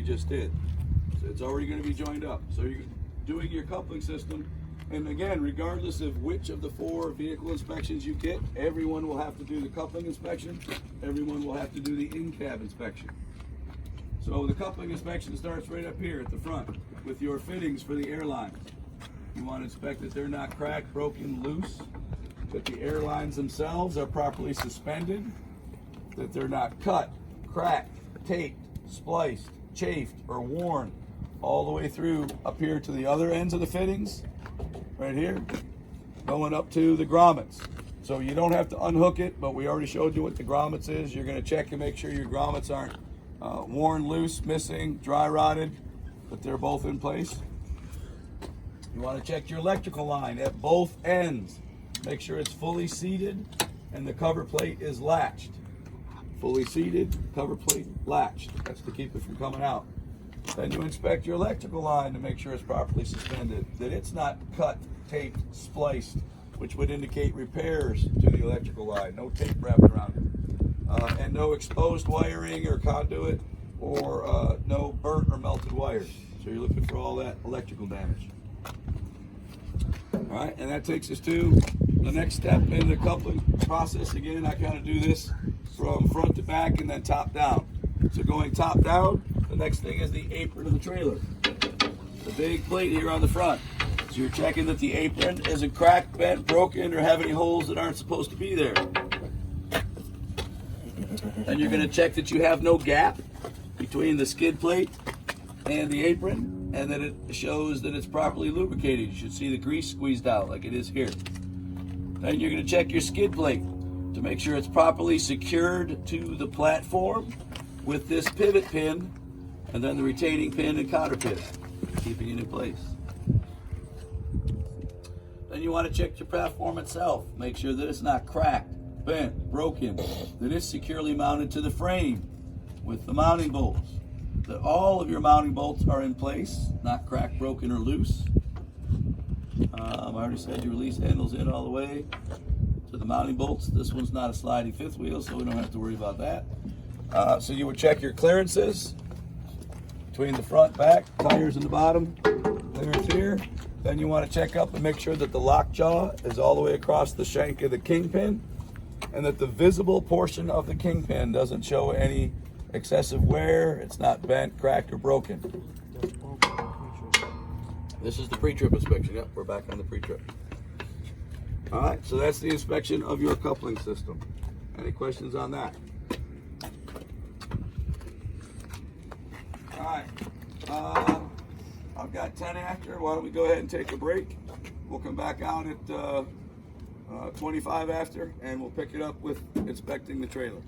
just did. So it's already going to be joined up. So you're doing your coupling system. And again, regardless of which of the 4 vehicle inspections you get, everyone will have to do the coupling inspection. Everyone will have to do the in-cab inspection. So the coupling inspection starts right up here at the front with your fittings for the airlines. You want to inspect that they're not cracked, broken, loose, that the airlines themselves are properly suspended, that they're not cut, cracked, taped, spliced, chafed, or worn all the way through up here to the other ends of the fittings, right here, going up to the grommets. So you don't have to unhook it, but we already showed you what the grommets is. You're going to check and make sure your grommets aren't worn, loose, missing, dry rotted, that they're both in place. You want to check your electrical line at both ends. Make sure it's fully seated and the cover plate is latched. Fully seated, cover plate latched. That's to keep it from coming out. Then you inspect your electrical line to make sure it's properly suspended, that it's not cut, taped, spliced, which would indicate repairs to the electrical line. No tape wrapped around it. And no exposed wiring or conduit, or no burnt or melted wires. So you're looking for all that electrical damage. All right, and that takes us to the next step in the coupling process. Again, I kind of do this from front to back and then top down. So going top down, the next thing is the apron of the trailer. The big plate here on the front. So you're checking that the apron isn't cracked, bent, broken, or have any holes that aren't supposed to be there. Then you're going to check that you have no gap between the skid plate and the apron, and that it shows that it's properly lubricated. You should see the grease squeezed out like it is here. Then you're going to check your skid plate to make sure it's properly secured to the platform with this pivot pin, and then the retaining pin and cotter pin, keeping it in place. Then you want to check your platform itself. Make sure that it's not cracked, bent, broken, that it's securely mounted to the frame with the mounting bolts, that all of your mounting bolts are in place, not cracked, broken, or loose. I already said your release handle's in all the way to the mounting bolts. This one's not a sliding fifth wheel, so we don't have to worry about that. So you would check your clearances between the front, back, tires in the bottom, clearance here. Then you want to check up and make sure that the lockjaw is all the way across the shank of the kingpin, and that the visible portion of the kingpin doesn't show any excessive wear. It's not bent, cracked, or broken. This is the pre-trip inspection. Yep, we're back on the pre-trip. All right, so that's the inspection of your coupling system. Any questions on that? All right, I've got 10 after. Why don't we go ahead and take a break? We'll come back out at 25 after, and we'll pick it up with inspecting the trailer.